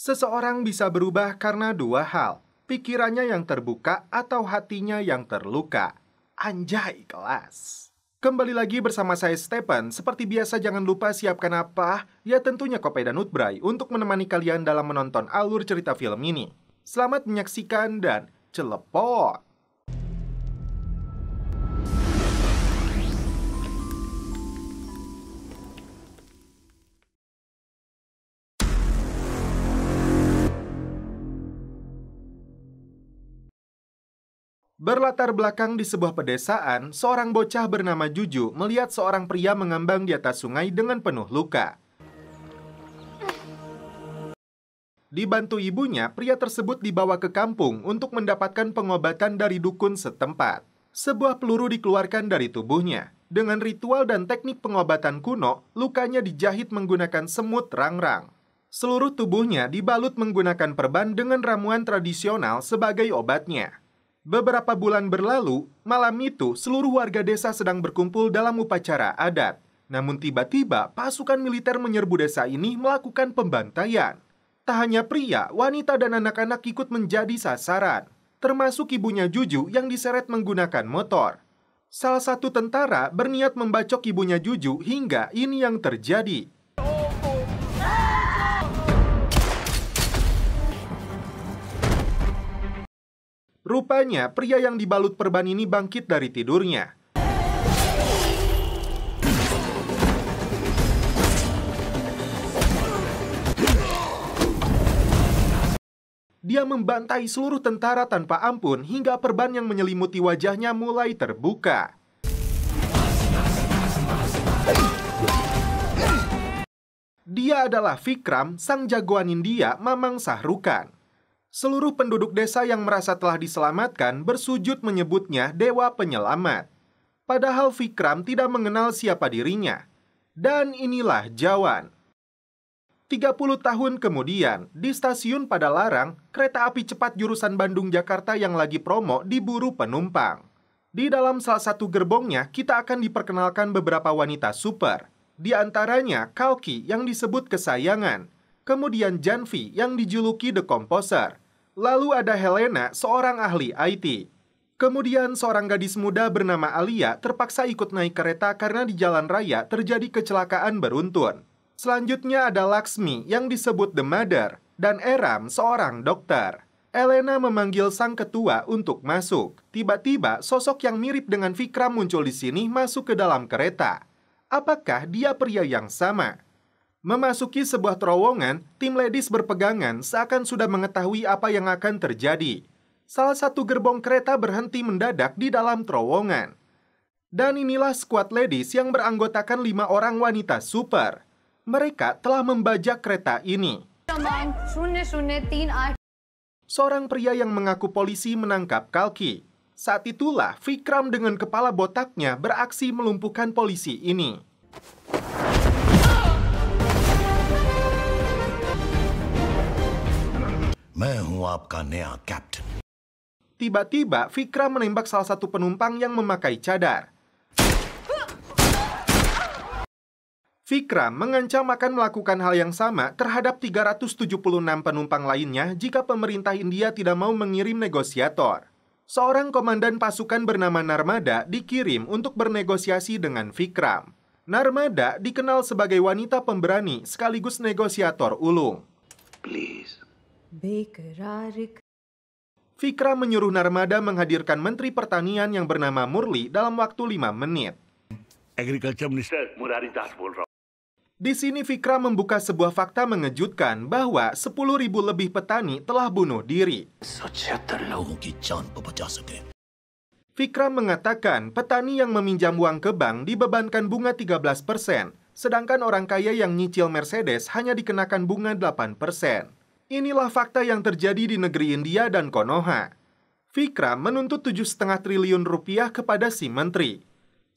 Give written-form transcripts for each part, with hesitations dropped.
Seseorang bisa berubah karena dua hal, pikirannya yang terbuka atau hatinya yang terluka. Anjay, kelas. Kembali lagi bersama saya Stephen. Seperti biasa jangan lupa siapkan apa? Ya tentunya kopi dan nutbray untuk menemani kalian dalam menonton alur cerita film ini. Selamat menyaksikan dan celepot! Berlatar belakang di sebuah pedesaan, seorang bocah bernama Juju melihat seorang pria mengambang di atas sungai dengan penuh luka. Dibantu ibunya, pria tersebut dibawa ke kampung untuk mendapatkan pengobatan dari dukun setempat. Sebuah peluru dikeluarkan dari tubuhnya. Dengan ritual dan teknik pengobatan kuno, lukanya dijahit menggunakan semut rangrang. Seluruh tubuhnya dibalut menggunakan perban dengan ramuan tradisional sebagai obatnya. Beberapa bulan berlalu, malam itu seluruh warga desa sedang berkumpul dalam upacara adat. Namun tiba-tiba pasukan militer menyerbu desa ini melakukan pembantaian. Tak hanya pria, wanita dan anak-anak ikut menjadi sasaran. Termasuk ibunya Juju yang diseret menggunakan motor. Salah satu tentara berniat membacok ibunya Juju hingga ini yang terjadi. Rupanya, pria yang dibalut perban ini bangkit dari tidurnya. Dia membantai seluruh tentara tanpa ampun hingga perban yang menyelimuti wajahnya mulai terbuka. Dia adalah Vikram, sang jagoan India Mamang Shahrukan. Seluruh penduduk desa yang merasa telah diselamatkan bersujud menyebutnya Dewa Penyelamat. Padahal Vikram tidak mengenal siapa dirinya. Dan inilah Jawan. 30 tahun kemudian, di stasiun Padalarang, kereta api cepat jurusan Bandung-Jakarta yang lagi promo diburu penumpang. Di dalam salah satu gerbongnya, kita akan diperkenalkan beberapa wanita super. Di antaranya Kalki yang disebut kesayangan. Kemudian Janvi yang dijuluki The Composer. Lalu ada Helena, seorang ahli IT. Kemudian seorang gadis muda bernama Alia terpaksa ikut naik kereta karena di jalan raya terjadi kecelakaan beruntun. Selanjutnya ada Laksmi yang disebut The Mother dan Eram, seorang dokter. Elena memanggil sang ketua untuk masuk. Tiba-tiba sosok yang mirip dengan Vikram muncul di sini masuk ke dalam kereta. Apakah dia pria yang sama? Memasuki sebuah terowongan, tim ladies berpegangan seakan sudah mengetahui apa yang akan terjadi. Salah satu gerbong kereta berhenti mendadak di dalam terowongan. Dan inilah skuad ladies yang beranggotakan 5 orang wanita super. Mereka telah membajak kereta ini. Seorang pria yang mengaku polisi menangkap Kalki. Saat itulah Vikram dengan kepala botaknya beraksi melumpuhkan polisi ini. Tiba-tiba, Vikram menembak salah satu penumpang yang memakai cadar. Vikram mengancam akan melakukan hal yang sama terhadap 376 penumpang lainnya jika pemerintah India tidak mau mengirim negosiator. Seorang komandan pasukan bernama Narmada dikirim untuk bernegosiasi dengan Vikram. Narmada dikenal sebagai wanita pemberani sekaligus negosiator ulung. Please. Vikram menyuruh Narmada menghadirkan Menteri Pertanian yang bernama Murli dalam waktu 5 menit. Agriculture Minister Murari Das bol raha. Di sini Vikram membuka sebuah fakta mengejutkan bahwa 10.000 lebih petani telah bunuh diri. Vikram mengatakan petani yang meminjam uang ke bank dibebankan bunga 13%, sedangkan orang kaya yang nyicil Mercedes hanya dikenakan bunga 8%. Inilah fakta yang terjadi di negeri India dan Konoha. Vikram menuntut 7,5 triliun rupiah kepada si menteri.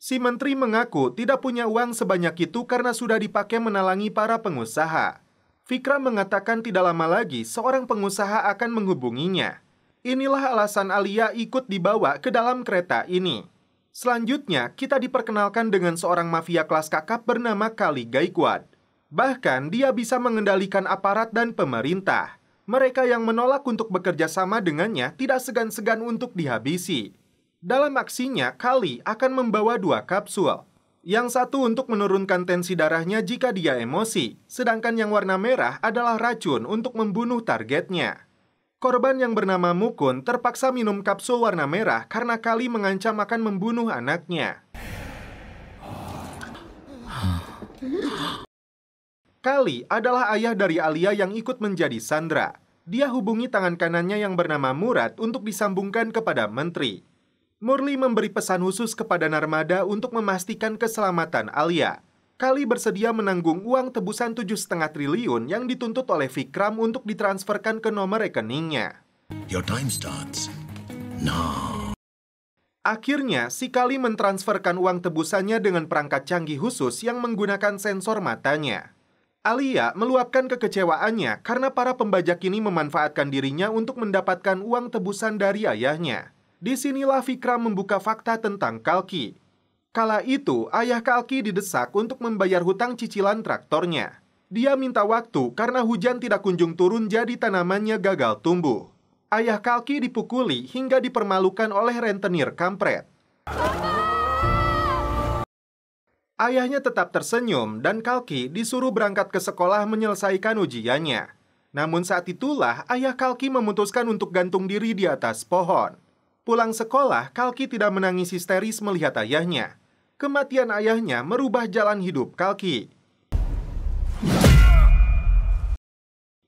Si menteri mengaku tidak punya uang sebanyak itu karena sudah dipakai menalangi para pengusaha. Vikram mengatakan tidak lama lagi seorang pengusaha akan menghubunginya. Inilah alasan Alia ikut dibawa ke dalam kereta ini. Selanjutnya, kita diperkenalkan dengan seorang mafia kelas kakap bernama Kali Gaikwad. Bahkan dia bisa mengendalikan aparat dan pemerintah. Mereka yang menolak untuk bekerja sama dengannya tidak segan-segan untuk dihabisi. Dalam aksinya, Kali akan membawa 2 kapsul. Yang satu untuk menurunkan tensi darahnya jika dia emosi, sedangkan yang warna merah adalah racun untuk membunuh targetnya. Korban yang bernama Mukun terpaksa minum kapsul warna merah karena Kali mengancam akan membunuh anaknya. Kali adalah ayah dari Alia yang ikut menjadi sandera. Dia hubungi tangan kanannya yang bernama Murad untuk disambungkan kepada menteri. Murli memberi pesan khusus kepada Narmada untuk memastikan keselamatan Alia. Kali bersedia menanggung uang tebusan 7,5 triliun yang dituntut oleh Vikram untuk ditransferkan ke nomor rekeningnya. Your time starts now. Akhirnya, si Kali mentransferkan uang tebusannya dengan perangkat canggih khusus yang menggunakan sensor matanya. Alia meluapkan kekecewaannya karena para pembajak ini memanfaatkan dirinya untuk mendapatkan uang tebusan dari ayahnya. Disinilah Vikram membuka fakta tentang Kalki. Kala itu, ayah Kalki didesak untuk membayar hutang cicilan traktornya. Dia minta waktu karena hujan tidak kunjung turun jadi tanamannya gagal tumbuh. Ayah Kalki dipukuli hingga dipermalukan oleh rentenir kampret. Ayahnya tetap tersenyum dan Kalki disuruh berangkat ke sekolah menyelesaikan ujiannya. Namun saat itulah ayah Kalki memutuskan untuk gantung diri di atas pohon. Pulang sekolah, Kalki tidak menangis histeris melihat ayahnya. Kematian ayahnya merubah jalan hidup Kalki.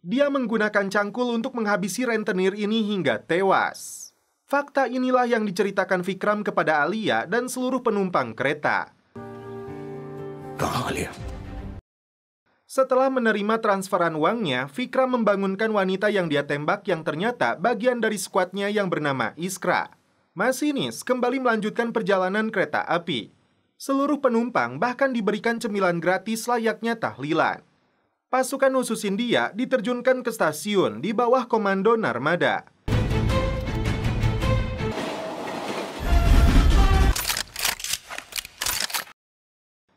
Dia menggunakan cangkul untuk menghabisi rentenir ini hingga tewas. Fakta inilah yang diceritakan Vikram kepada Alia dan seluruh penumpang kereta. Setelah menerima transferan uangnya, Vikram membangunkan wanita yang dia tembak yang ternyata bagian dari skuadnya yang bernama Iskra. Masinis kembali melanjutkan perjalanan kereta api. Seluruh penumpang bahkan diberikan cemilan gratis layaknya tahlilan. Pasukan khusus India diterjunkan ke stasiun di bawah komando Narmada.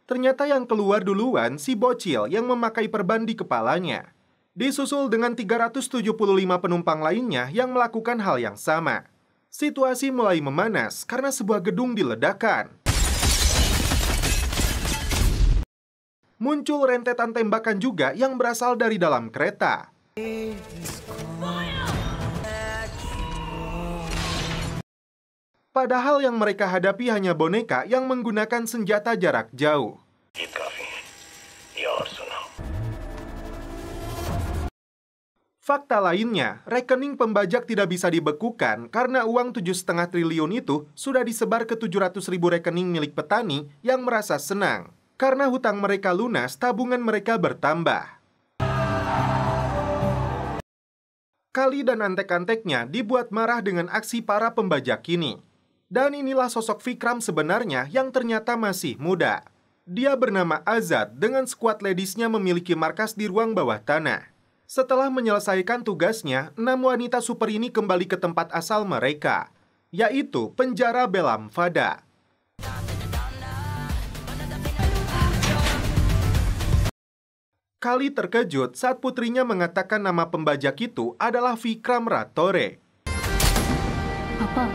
Ternyata yang keluar duluan si bocil yang memakai perban di kepalanya. Disusul dengan 375 penumpang lainnya yang melakukan hal yang sama. Situasi mulai memanas karena sebuah gedung diledakkan. Muncul rentetan tembakan juga yang berasal dari dalam kereta. Padahal yang mereka hadapi hanya boneka yang menggunakan senjata jarak jauh. Fakta lainnya, rekening pembajak tidak bisa dibekukan karena uang 7,5 triliun itu sudah disebar ke 700.000 rekening milik petani yang merasa senang. Karena hutang mereka lunas, tabungan mereka bertambah. Kali dan antek-anteknya dibuat marah dengan aksi para pembajak ini. Dan inilah sosok Vikram sebenarnya yang ternyata masih muda. Dia bernama Azad dengan skuad ladisnya memiliki markas di ruang bawah tanah. Setelah menyelesaikan tugasnya, 6 wanita super ini kembali ke tempat asal mereka, yaitu penjara Belam Fada. Kali terkejut saat putrinya mengatakan nama pembajak itu adalah Vikram Ratore. Apa?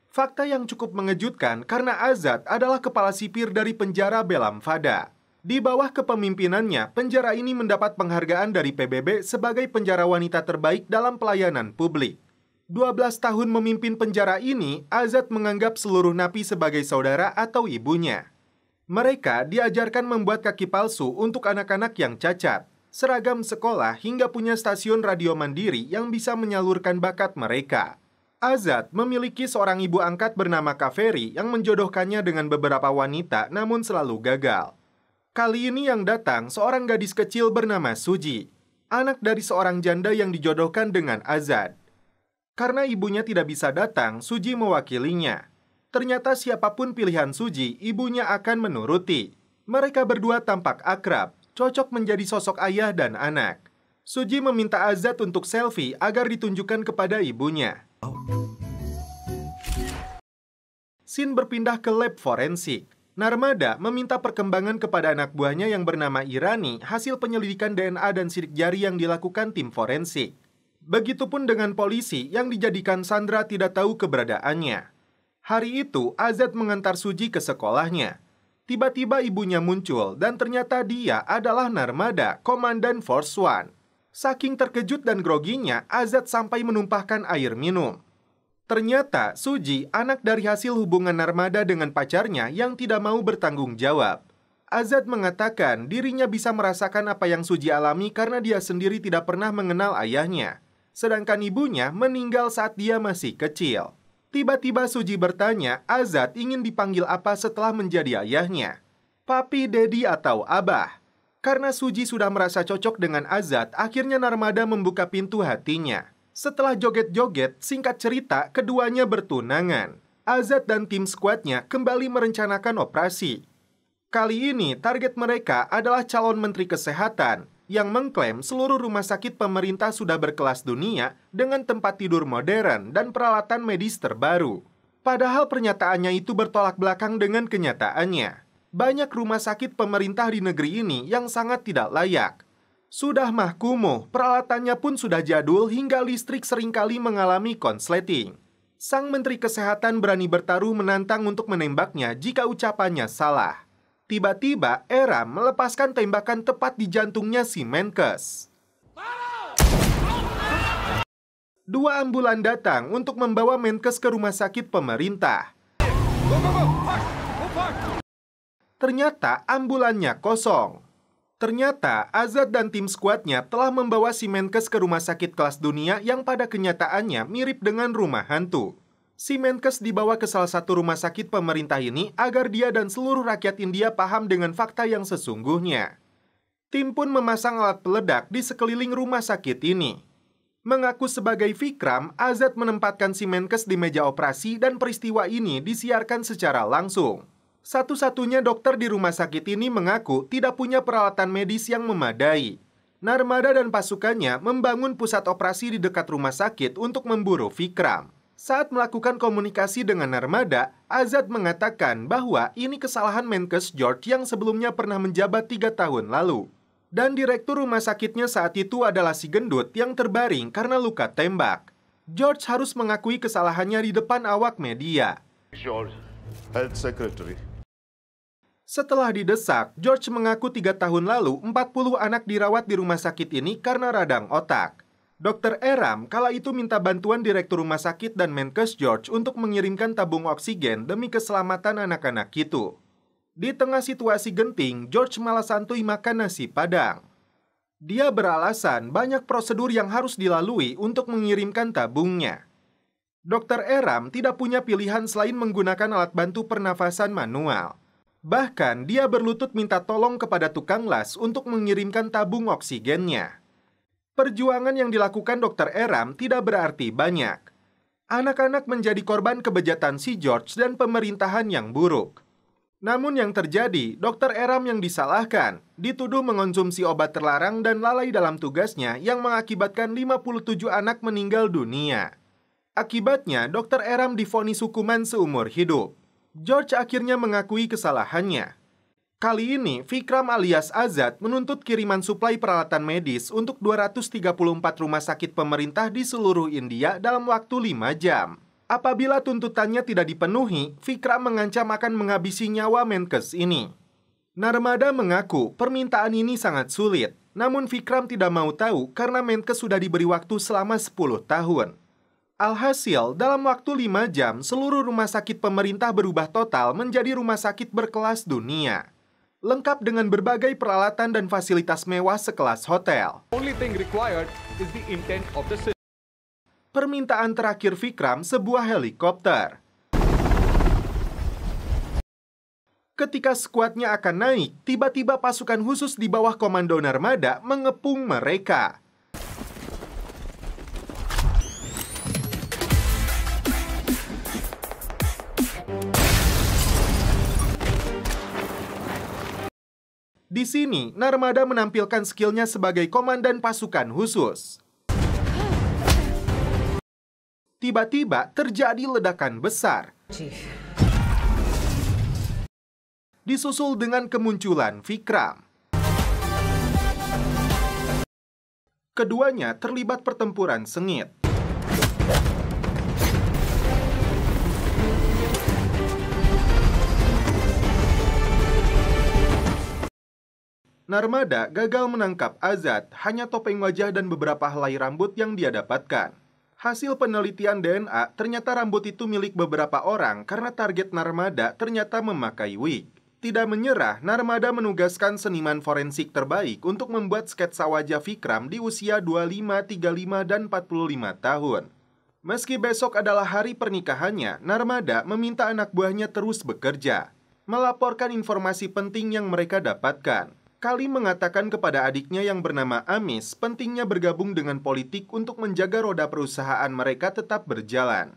Fakta yang cukup mengejutkan karena Azad adalah kepala sipir dari penjara Belam Fada. Di bawah kepemimpinannya, penjara ini mendapat penghargaan dari PBB sebagai penjara wanita terbaik dalam pelayanan publik. 12 tahun memimpin penjara ini, Azad menganggap seluruh napi sebagai saudara atau ibunya. Mereka diajarkan membuat kaki palsu untuk anak-anak yang cacat, seragam sekolah hingga punya stasiun radio mandiri yang bisa menyalurkan bakat mereka. Azad memiliki seorang ibu angkat bernama Kaveri yang menjodohkannya dengan beberapa wanita namun selalu gagal. Kali ini yang datang seorang gadis kecil bernama Suji, anak dari seorang janda yang dijodohkan dengan Azad. Karena ibunya tidak bisa datang, Suji mewakilinya. Ternyata siapapun pilihan Suji, ibunya akan menuruti. Mereka berdua tampak akrab, cocok menjadi sosok ayah dan anak. Suji meminta Azad untuk selfie agar ditunjukkan kepada ibunya. Scene berpindah ke lab forensik. Narmada meminta perkembangan kepada anak buahnya yang bernama Irani hasil penyelidikan DNA dan sidik jari yang dilakukan tim forensik. Begitupun dengan polisi yang dijadikan sandera tidak tahu keberadaannya. Hari itu, Azad mengantar Suji ke sekolahnya. Tiba-tiba ibunya muncul dan ternyata dia adalah Narmada, Komandan Force One. Saking terkejut dan groginya, Azad sampai menumpahkan air minum. Ternyata Suji anak dari hasil hubungan Narmada dengan pacarnya yang tidak mau bertanggung jawab. Azad mengatakan dirinya bisa merasakan apa yang Suji alami karena dia sendiri tidak pernah mengenal ayahnya. Sedangkan ibunya meninggal saat dia masih kecil. Tiba-tiba Suji bertanya Azad ingin dipanggil apa setelah menjadi ayahnya. Papi, Dedi, atau Abah. Karena Suji sudah merasa cocok dengan Azad, akhirnya Narmada membuka pintu hatinya. Setelah joget-joget, singkat cerita, keduanya bertunangan. Azad dan tim skuadnya kembali merencanakan operasi. Kali ini, target mereka adalah calon Menteri Kesehatan yang mengklaim seluruh rumah sakit pemerintah sudah berkelas dunia dengan tempat tidur modern dan peralatan medis terbaru. Padahal pernyataannya itu bertolak belakang dengan kenyataannya. Banyak rumah sakit pemerintah di negeri ini yang sangat tidak layak. Sudah mah kumuh, peralatannya pun sudah jadul hingga listrik seringkali mengalami konsleting. Sang Menteri Kesehatan berani bertaruh menantang untuk menembaknya jika ucapannya salah. Tiba-tiba Eram melepaskan tembakan tepat di jantungnya si Menkes. Dua ambulan datang untuk membawa Menkes ke rumah sakit pemerintah. Ternyata ambulannya kosong. Ternyata Azad dan tim skuadnya telah membawa si Menkes ke rumah sakit kelas dunia yang pada kenyataannya mirip dengan rumah hantu. Si Menkes dibawa ke salah satu rumah sakit pemerintah ini agar dia dan seluruh rakyat India paham dengan fakta yang sesungguhnya. Tim pun memasang alat peledak di sekeliling rumah sakit ini. Mengaku sebagai Vikram, Azad menempatkan si Menkes di meja operasi dan peristiwa ini disiarkan secara langsung. Satu-satunya dokter di rumah sakit ini mengaku tidak punya peralatan medis yang memadai. Narmada dan pasukannya membangun pusat operasi di dekat rumah sakit untuk memburu Vikram. Saat melakukan komunikasi dengan Narmada, Azad mengatakan bahwa ini kesalahan Menkes George yang sebelumnya pernah menjabat 3 tahun lalu. Dan direktur rumah sakitnya saat itu adalah si gendut yang terbaring karena luka tembak. George harus mengakui kesalahannya di depan awak media. George, Health Secretary. Setelah didesak, George mengaku 3 tahun lalu 40 anak dirawat di rumah sakit ini karena radang otak. Dr. Eram kala itu minta bantuan direktur rumah sakit dan Menkes George untuk mengirimkan tabung oksigen demi keselamatan anak-anak itu. Di tengah situasi genting, George malah santuy makan nasi padang. Dia beralasan banyak prosedur yang harus dilalui untuk mengirimkan tabungnya. Dr. Eram tidak punya pilihan selain menggunakan alat bantu pernafasan manual. Bahkan dia berlutut minta tolong kepada tukang las untuk mengirimkan tabung oksigennya. Perjuangan yang dilakukan Dr. Eram tidak berarti banyak. Anak-anak menjadi korban kebejatan si George dan pemerintahan yang buruk. Namun yang terjadi, Dr. Eram yang disalahkan, dituduh mengonsumsi obat terlarang dan lalai dalam tugasnya yang mengakibatkan 57 anak meninggal dunia. Akibatnya, Dr. Eram divonis hukuman seumur hidup. George akhirnya mengakui kesalahannya. Kali ini, Vikram alias Azad menuntut kiriman suplai peralatan medis untuk 234 rumah sakit pemerintah di seluruh India dalam waktu 5 jam. Apabila tuntutannya tidak dipenuhi, Vikram mengancam akan menghabisi nyawa Menkes ini. Narmada mengaku permintaan ini sangat sulit, namun Vikram tidak mau tahu karena Menkes sudah diberi waktu selama 10 tahun. Alhasil, dalam waktu 5 jam, seluruh rumah sakit pemerintah berubah total menjadi rumah sakit berkelas dunia. Lengkap dengan berbagai peralatan dan fasilitas mewah sekelas hotel. Only thing required is the intent of the system. Permintaan terakhir Vikram sebuah helikopter. Ketika skuadnya akan naik, tiba-tiba pasukan khusus di bawah komando Narmada mengepung mereka. Di sini, Narmada menampilkan skillnya sebagai komandan pasukan khusus. Tiba-tiba terjadi ledakan besar. disusul dengan kemunculan Vikram. Keduanya terlibat pertempuran sengit. Narmada gagal menangkap Azad, hanya topeng wajah dan beberapa helai rambut yang dia dapatkan. Hasil penelitian DNA, ternyata rambut itu milik beberapa orang karena target Narmada ternyata memakai wig. Tidak menyerah, Narmada menugaskan seniman forensik terbaik untuk membuat sketsa wajah Vikram di usia 25, 35, dan 45 tahun. Meski besok adalah hari pernikahannya, Narmada meminta anak buahnya terus bekerja, melaporkan informasi penting yang mereka dapatkan. Kali mengatakan kepada adiknya yang bernama Amis pentingnya bergabung dengan politik untuk menjaga roda perusahaan mereka tetap berjalan.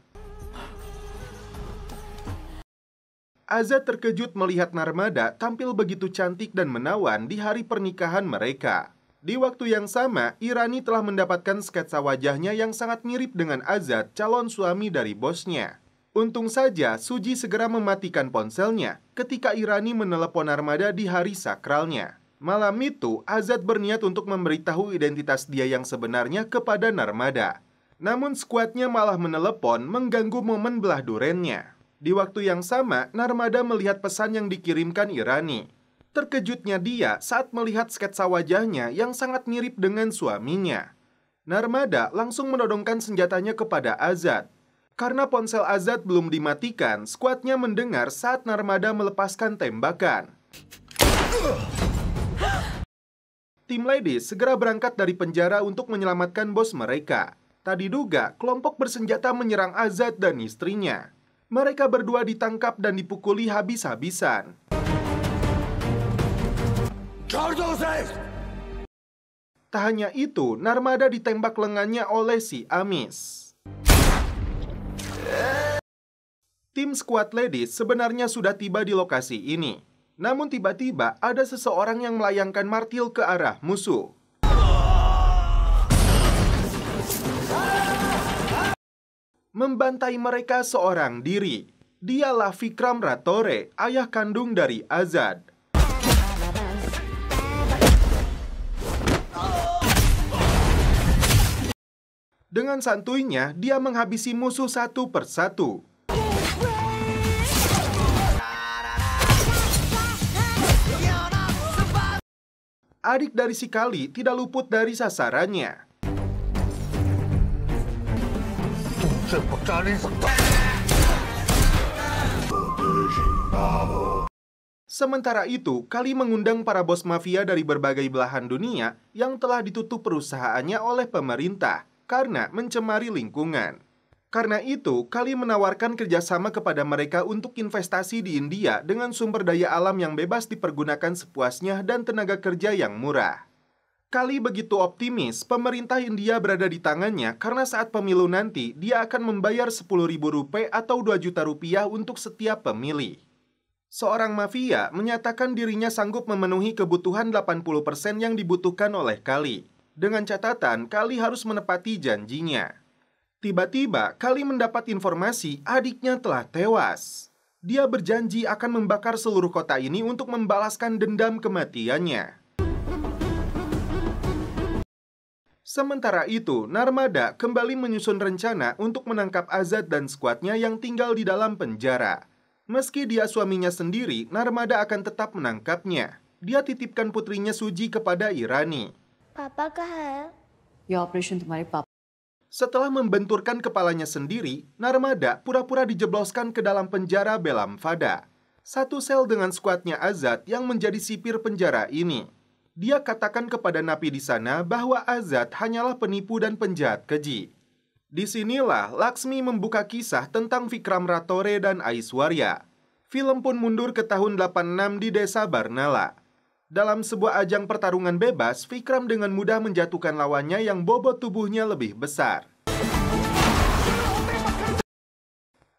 Azad terkejut melihat Narmada tampil begitu cantik dan menawan di hari pernikahan mereka. Di waktu yang sama, Irani telah mendapatkan sketsa wajahnya yang sangat mirip dengan Azad, calon suami dari bosnya. Untung saja Suji segera mematikan ponselnya ketika Irani menelepon Narmada di hari sakralnya. Malam itu, Azad berniat untuk memberitahu identitas dia yang sebenarnya kepada Narmada. Namun skuadnya malah menelepon mengganggu momen belah durennya. Di waktu yang sama, Narmada melihat pesan yang dikirimkan Irani. Terkejutnya dia saat melihat sketsa wajahnya yang sangat mirip dengan suaminya. Narmada langsung menodongkan senjatanya kepada Azad. Karena ponsel Azad belum dimatikan, skuadnya mendengar saat Narmada melepaskan tembakan. Tim Ladies segera berangkat dari penjara untuk menyelamatkan bos mereka. Tak diduga, kelompok bersenjata menyerang Azad dan istrinya. Mereka berdua ditangkap dan dipukuli habis-habisan. Tak hanya itu, Narmada ditembak lengannya oleh si Amis. Tim Squad Ladies sebenarnya sudah tiba di lokasi ini. Namun tiba-tiba ada seseorang yang melayangkan martil ke arah musuh. Membantai mereka seorang diri. Dialah Vikram Ratore, ayah kandung dari Azad. Dengan santuinya, dia menghabisi musuh satu persatu. Adik dari si Kali tidak luput dari sasarannya. Sementara itu, Kali mengundang para bos mafia dari berbagai belahan dunia yang telah ditutup perusahaannya oleh pemerintah karena mencemari lingkungan. Karena itu, Kali menawarkan kerjasama kepada mereka untuk investasi di India dengan sumber daya alam yang bebas dipergunakan sepuasnya dan tenaga kerja yang murah. Kali begitu optimis pemerintah India berada di tangannya karena saat pemilu nanti dia akan membayar 10.000 rupiah atau 2 juta rupiah untuk setiap pemilih. Seorang mafia menyatakan dirinya sanggup memenuhi kebutuhan 80% yang dibutuhkan oleh Kali. Dengan catatan, Kali harus menepati janjinya. Tiba-tiba, Kali mendapat informasi adiknya telah tewas. Dia berjanji akan membakar seluruh kota ini untuk membalaskan dendam kematiannya. Sementara itu, Narmada kembali menyusun rencana untuk menangkap Azad dan skuadnya yang tinggal di dalam penjara. Meski dia suaminya sendiri, Narmada akan tetap menangkapnya. Dia titipkan putrinya Suji kepada Irani. Papa कहाँ है? ये ऑपरेशन तुम्हारे पापा. Setelah membenturkan kepalanya sendiri, Narmada pura-pura dijebloskan ke dalam penjara Belam Fada. Satu sel dengan skuadnya Azad yang menjadi sipir penjara ini. Dia katakan kepada napi di sana bahwa Azad hanyalah penipu dan penjahat keji. Disinilah Laksmi membuka kisah tentang Vikram Ratore dan Aishwarya. Film pun mundur ke tahun 86 di desa Barnala. Dalam sebuah ajang pertarungan bebas, Vikram dengan mudah menjatuhkan lawannya yang bobot tubuhnya lebih besar.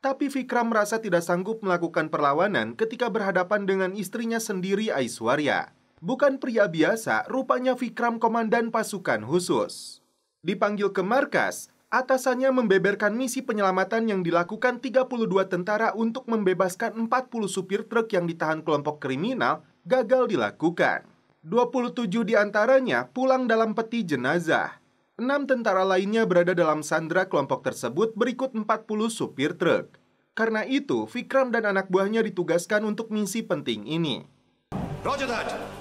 Tapi Vikram merasa tidak sanggup melakukan perlawanan ketika berhadapan dengan istrinya sendiri Aishwarya. Bukan pria biasa, rupanya Vikram komandan pasukan khusus. Dipanggil ke markas, Atasannya membeberkan misi penyelamatan yang dilakukan 32 tentara untuk membebaskan 40 supir truk yang ditahan kelompok kriminal gagal dilakukan. 27 diantaranya pulang dalam peti jenazah. 6 tentara lainnya berada dalam sandera kelompok tersebut berikut 40 supir truk. Karena itu, Vikram dan anak buahnya ditugaskan untuk misi penting ini. Roger that.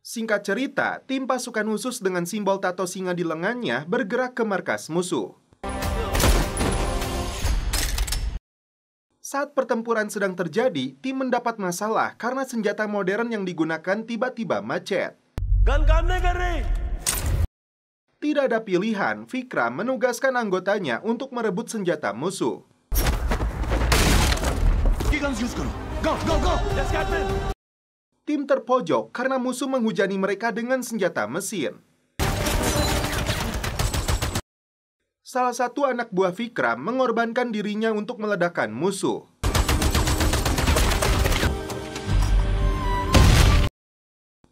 Singkat cerita, tim pasukan khusus dengan simbol tato singa di lengannya bergerak ke markas musuh. Saat pertempuran sedang terjadi, tim mendapat masalah karena senjata modern yang digunakan tiba-tiba macet. Tidak ada pilihan, Vikram menugaskan anggotanya untuk merebut senjata musuh. Tim terpojok karena musuh menghujani mereka dengan senjata mesin. Salah satu anak buah Vikram mengorbankan dirinya untuk meledakkan musuh.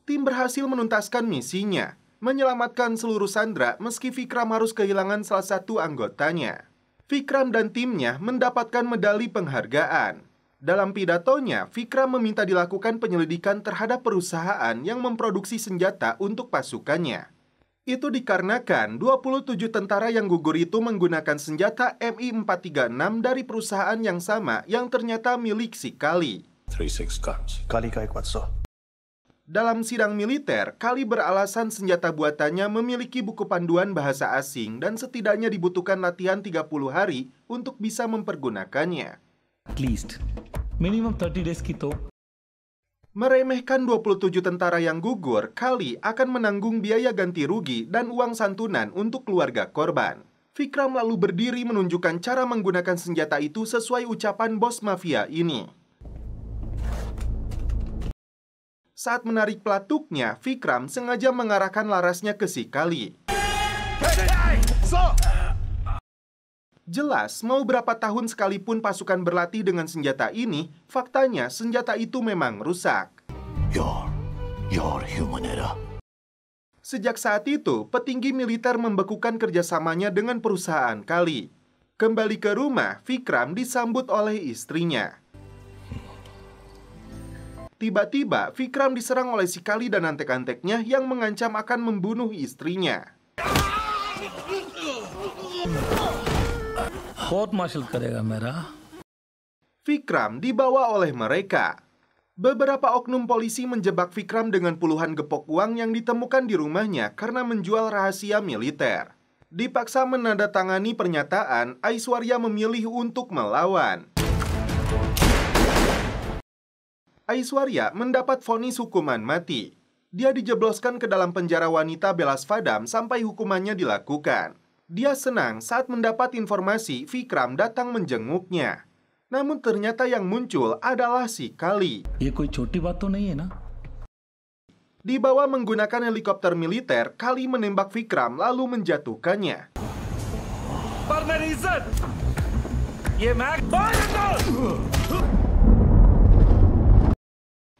Tim berhasil menuntaskan misinya, menyelamatkan seluruh sandera meski Vikram harus kehilangan salah satu anggotanya. Vikram dan timnya mendapatkan medali penghargaan. Dalam pidatonya, Vikram meminta dilakukan penyelidikan terhadap perusahaan yang memproduksi senjata untuk pasukannya. Itu dikarenakan 27 tentara yang gugur itu menggunakan senjata Mi-436 dari perusahaan yang sama yang ternyata milik si Kali. 36 guns. Dalam sidang militer, Kali beralasan senjata buatannya memiliki buku panduan bahasa asing dan setidaknya dibutuhkan latihan 30 hari untuk bisa mempergunakannya. At least minimum 30 days ki to. Meremehkan 27 tentara yang gugur, Kali akan menanggung biaya ganti rugi dan uang santunan untuk keluarga korban. Vikram lalu berdiri menunjukkan cara menggunakan senjata itu sesuai ucapan bos mafia ini. Saat menarik pelatuknya, Vikram sengaja mengarahkan larasnya ke si Kali. Jelas, mau berapa tahun sekalipun pasukan berlatih dengan senjata ini, faktanya senjata itu memang rusak. Your human error. Sejak saat itu, petinggi militer membekukan kerjasamanya dengan perusahaan Kali. Kembali ke rumah, Vikram disambut oleh istrinya. Tiba-tiba, Vikram diserang oleh si Kali dan antek-anteknya yang mengancam akan membunuh istrinya. Vikram dibawa oleh mereka. Beberapa oknum polisi menjebak Vikram dengan puluhan gepok uang yang ditemukan di rumahnya karena menjual rahasia militer. Dipaksa menandatangani pernyataan, Aishwarya memilih untuk melawan. Aishwarya mendapat vonis hukuman mati. Dia dijebloskan ke dalam penjara wanita Belaspadam sampai hukumannya dilakukan. Dia senang saat mendapat informasi Vikram datang menjenguknya. Namun ternyata yang muncul adalah si Kali. Dibawa menggunakan helikopter militer, Kali menembak Vikram lalu menjatuhkannya.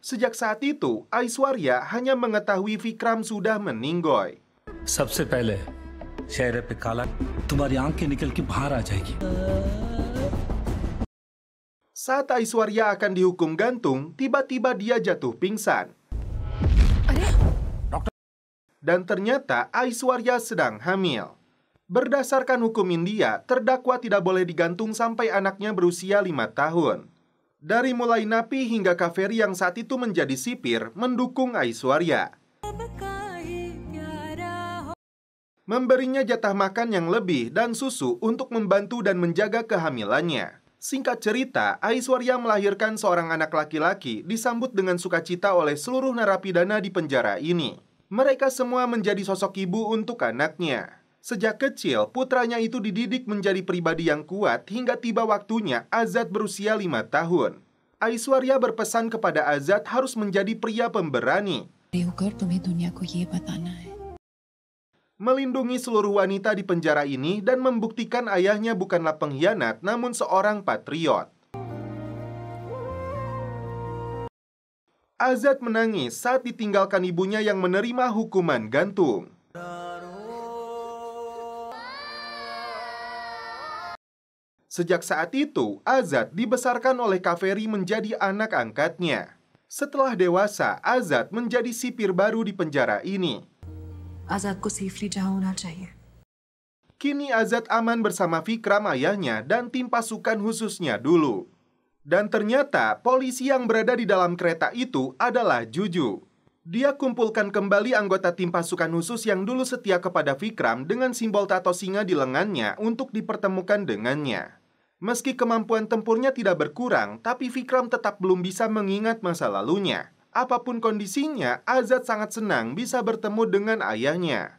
Sejak saat itu, Aishwarya hanya mengetahui Vikram sudah meninggoy. सबसे पहले चेहरे पे काला तुम्हारी आंखें निकल के बाहर आ जाएगी. Saat Aishwarya akan dihukum gantung, tiba-tiba dia jatuh pingsan. Dan ternyata Aishwarya sedang hamil. Berdasarkan hukum India, terdakwa tidak boleh digantung sampai anaknya berusia 5 tahun. Dari mulai Napi hingga Kaveri yang saat itu menjadi sipir mendukung Aishwarya. Memberinya jatah makan yang lebih dan susu untuk membantu dan menjaga kehamilannya. Singkat cerita, Aishwarya melahirkan seorang anak laki-laki disambut dengan sukacita oleh seluruh narapidana di penjara ini. Mereka semua menjadi sosok ibu untuk anaknya. Sejak kecil, putranya itu dididik menjadi pribadi yang kuat hingga tiba waktunya Azad berusia 5 tahun. Aishwarya berpesan kepada Azad harus menjadi pria pemberani. Melindungi seluruh wanita di penjara ini dan membuktikan ayahnya bukanlah pengkhianat namun seorang patriot. Azad menangis saat ditinggalkan ibunya yang menerima hukuman gantung. Sejak saat itu, Azad dibesarkan oleh Kaveri menjadi anak angkatnya. Setelah dewasa, Azad menjadi sipir baru di penjara ini. आजाद को सेफली जहाँ होना चाहिए। Kini Azad aman bersama Vikram ayahnya dan tim pasukan khususnya dulu. Dan ternyata polisi yang berada di dalam kereta itu adalah Juju. Dia kumpulkan kembali anggota tim pasukan khusus yang dulu setia kepada Vikram dengan simbol tato singa di lengannya untuk dipertemukan dengannya. Meski kemampuan tempurnya tidak berkurang, tapi Vikram tetap belum bisa mengingat masa lalunya. Apapun kondisinya, Azad sangat senang bisa bertemu dengan ayahnya.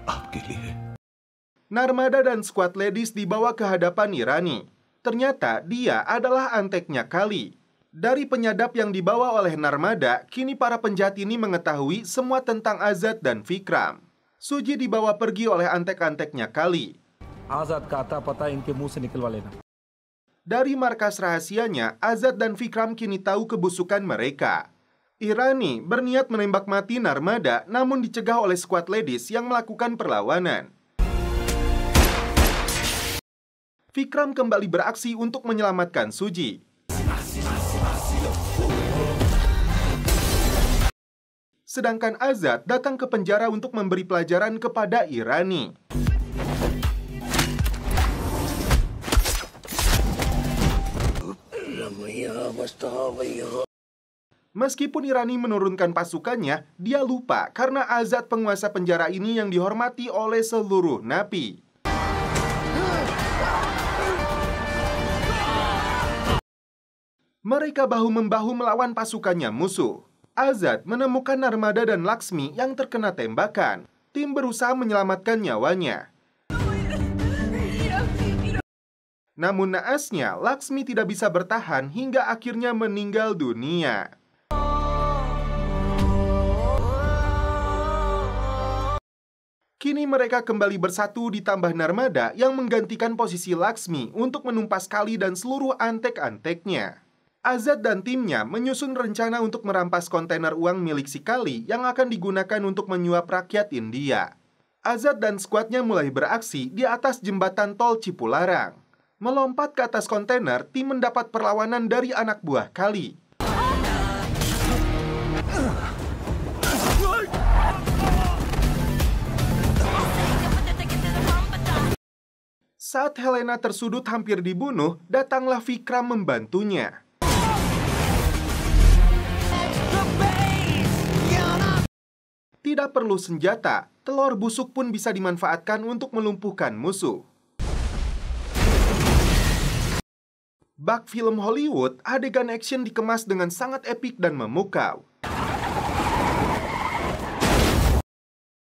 आपके लिए Narmada dan squad ladies dibawa ke hadapan Irani. Ternyata dia adalah anteknya Kali. Dari penyadap yang dibawa oleh Narmada, kini para penjahat ini mengetahui semua tentang Azad dan Vikram. Suji dibawa pergi oleh antek-anteknya Kali. आजाद का आता पता इनके मुंह से निकलवा लेना। Dari markas rahasianya, Azad dan Vikram kini tahu kebusukan mereka. Irani berniat menembak mati Narmada, namun dicegah oleh squad ladies yang melakukan perlawanan. Vikram kembali beraksi untuk menyelamatkan Suji. Sedangkan Azad datang ke penjara untuk memberi pelajaran kepada Irani. Meskipun Irani menurunkan pasukannya, dia lupa karena Azad penguasa penjara ini yang dihormati oleh seluruh napi. Mereka bahu-membahu melawan pasukannya musuh. Azad menemukan Narmada dan Laksmi yang terkena tembakan. Tim berusaha menyelamatkan nyawanya. Namun naasnya, Laksmi tidak bisa bertahan hingga akhirnya meninggal dunia. Kini mereka kembali bersatu ditambah Narmada yang menggantikan posisi Laksmi untuk menumpas Kali dan seluruh antek-anteknya. Azad dan timnya menyusun rencana untuk merampas kontainer uang milik si Kali yang akan digunakan untuk menyuap rakyat India. Azad dan skuadnya mulai beraksi di atas jembatan tol Cipularang. Melompat ke atas kontainer, tim mendapat perlawanan dari anak buah Kali. Saat Helena tersudut hampir dibunuh, datanglah Vikram membantunya. Tidak perlu senjata, telur busuk pun bisa dimanfaatkan untuk melumpuhkan musuh. Bak film Hollywood, adegan action dikemas dengan sangat epik dan memukau.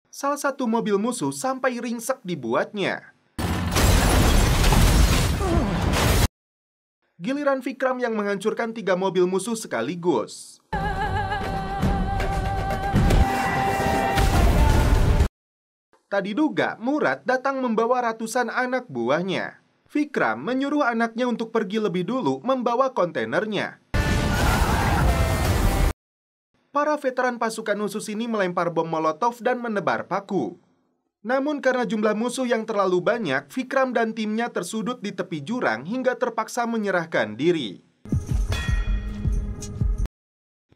Salah satu mobil musuh sampai ringsek dibuatnya. Giliran Vikram yang menghancurkan 3 mobil musuh sekaligus. Tak diduga, Murad datang membawa ratusan anak buahnya. Vikram menyuruh anaknya untuk pergi lebih dulu membawa kontainernya. Para veteran pasukan khusus ini melempar bom molotov dan menebar paku. Namun karena jumlah musuh yang terlalu banyak, Vikram dan timnya tersudut di tepi jurang hingga terpaksa menyerahkan diri.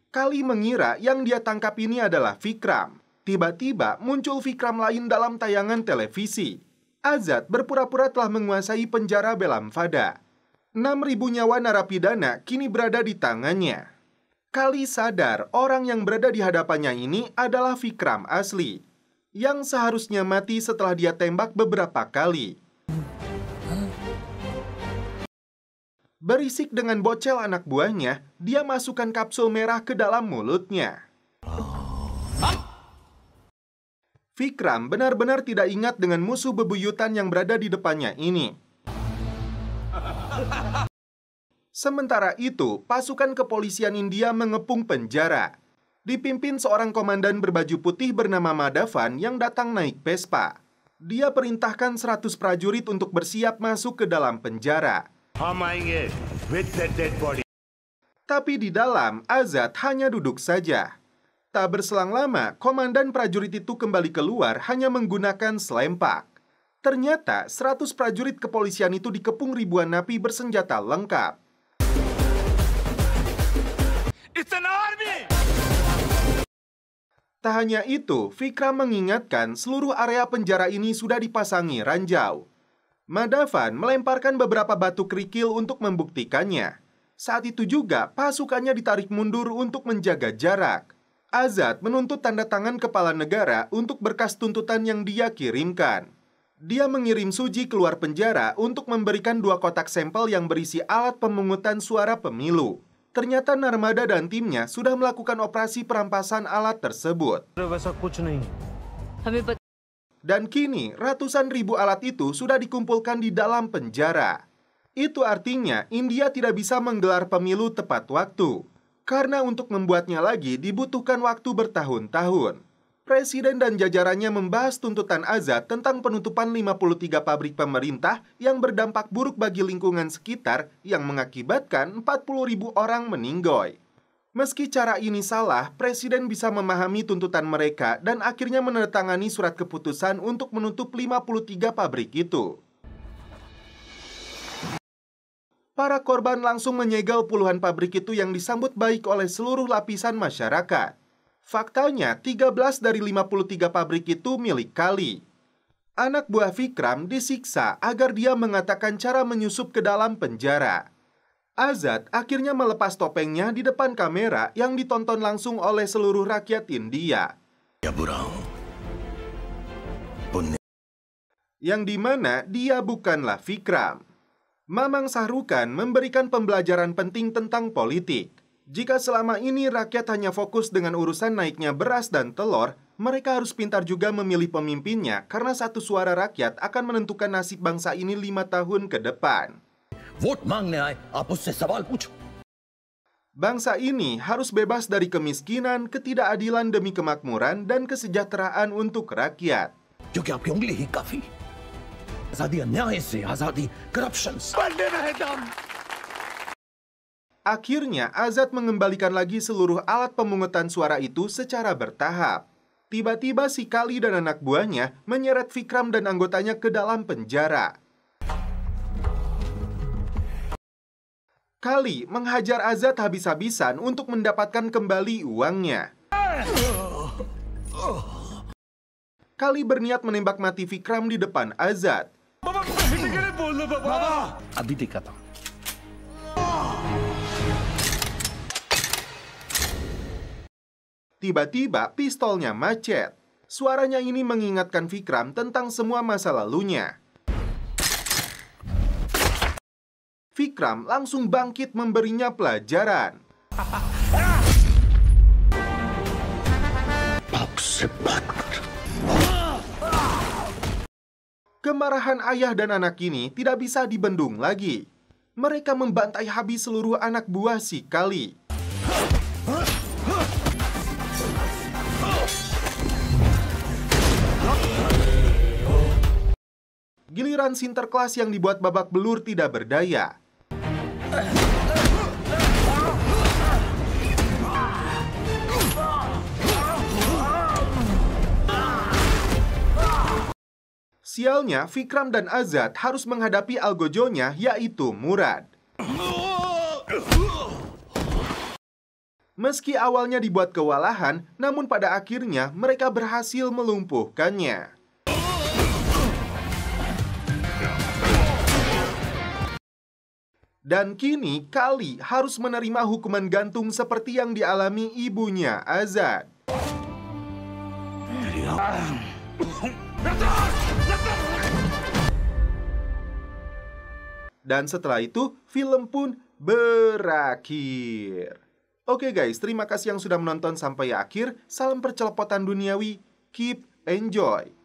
Kali mengira yang dia tangkap ini adalah Vikram. Tiba-tiba muncul Vikram lain dalam tayangan televisi. Azad berpura-pura telah menguasai penjara Belamfada. 6.000 nyawa narapidana kini berada di tangannya. Kali sadar orang yang berada di hadapannya ini adalah Vikram asli, yang seharusnya mati setelah dia tembak beberapa kali. Berisik dengan bocel anak buahnya, dia masukkan kapsul merah ke dalam mulutnya. Vikram benar-benar tidak ingat dengan musuh bebuyutan yang berada di depannya ini. Sementara itu, pasukan kepolisian India mengepung penjara. Dipimpin seorang komandan berbaju putih bernama Madhavan yang datang naik Vespa. Dia perintahkan 100 prajurit untuk bersiap masuk ke dalam penjara. Tapi di dalam, Azad hanya duduk saja. Tak berselang lama, komandan prajurit itu kembali keluar hanya menggunakan selempak. Ternyata 100 prajurit kepolisian itu dikepung ribuan napi bersenjata lengkap. It's an army! Tak hanya itu, Vikram mengingatkan seluruh area penjara ini sudah dipasangi ranjau. Madhavan melemparkan beberapa batu kerikil untuk membuktikannya. Saat itu juga pasukannya ditarik mundur untuk menjaga jarak. Azad menuntut tanda tangan kepala negara untuk berkas tuntutan yang dia kirimkan. Dia mengirim Suji keluar penjara untuk memberikan 2 kotak sampel yang berisi alat pemungutan suara pemilu. Ternyata Narmada dan timnya sudah melakukan operasi perampasan alat tersebut. Dan kini ratusan ribu alat itu sudah dikumpulkan di dalam penjara. Itu artinya India tidak bisa menggelar pemilu tepat waktu. Karena untuk membuatnya lagi dibutuhkan waktu bertahun-tahun. Presiden dan jajarannya membahas tuntutan Azad tentang penutupan 53 pabrik pemerintah yang berdampak buruk bagi lingkungan sekitar yang mengakibatkan 40.000 orang meninggoy. Meski cara ini salah, Presiden bisa memahami tuntutan mereka dan akhirnya menandatangani surat keputusan untuk menutup 53 pabrik itu. Para korban langsung menyegel puluhan pabrik itu yang disambut baik oleh seluruh lapisan masyarakat. Faktanya, 13 dari 53 pabrik itu milik Kali. Anak buah Vikram disiksa agar dia mengatakan cara menyusup ke dalam penjara. Azad akhirnya melepas topengnya di depan kamera yang ditonton langsung oleh seluruh rakyat India. Yang dimana dia bukanlah Vikram. Mamang Shahrukan memberikan pembelajaran penting tentang politik. Jika selama ini rakyat hanya fokus dengan urusan naiknya beras dan telur, mereka harus pintar juga memilih pemimpinnya karena satu suara rakyat akan menentukan nasib bangsa ini 5 tahun ke depan. Bangsa ini harus bebas dari kemiskinan, ketidakadilan demi kemakmuran, dan kesejahteraan untuk rakyat. Akhirnya, Azad mengembalikan lagi seluruh alat pemungutan suara itu secara bertahap. Tiba-tiba si Kali dan anak buahnya menyeret Vikram dan anggotanya ke dalam penjara. Kali menghajar Azad habis-habisan untuk mendapatkan kembali uangnya. Kali berniat menembak mati Vikram di depan Azad. Tiba-tiba pistolnya macet. Suaranya ini mengingatkan Vikram tentang semua masa lalunya. Vikram langsung bangkit memberinya pelajaran. Kemarahan ayah dan anak ini tidak bisa dibendung lagi. Mereka membantai habis seluruh anak buah si Kali. Giliran Sinterklas yang dibuat babak belur tidak berdaya. Sialnya, Vikram dan Azad harus menghadapi algojonya, yaitu Murad. Meski awalnya dibuat kewalahan, namun pada akhirnya mereka berhasil melumpuhkannya. Dan kini Kali harus menerima hukuman gantung seperti yang dialami ibunya Azad. Dan setelah itu, film pun berakhir. Oke guys, terima kasih yang sudah menonton sampai akhir. Salam percelepotan duniawi, keep enjoy.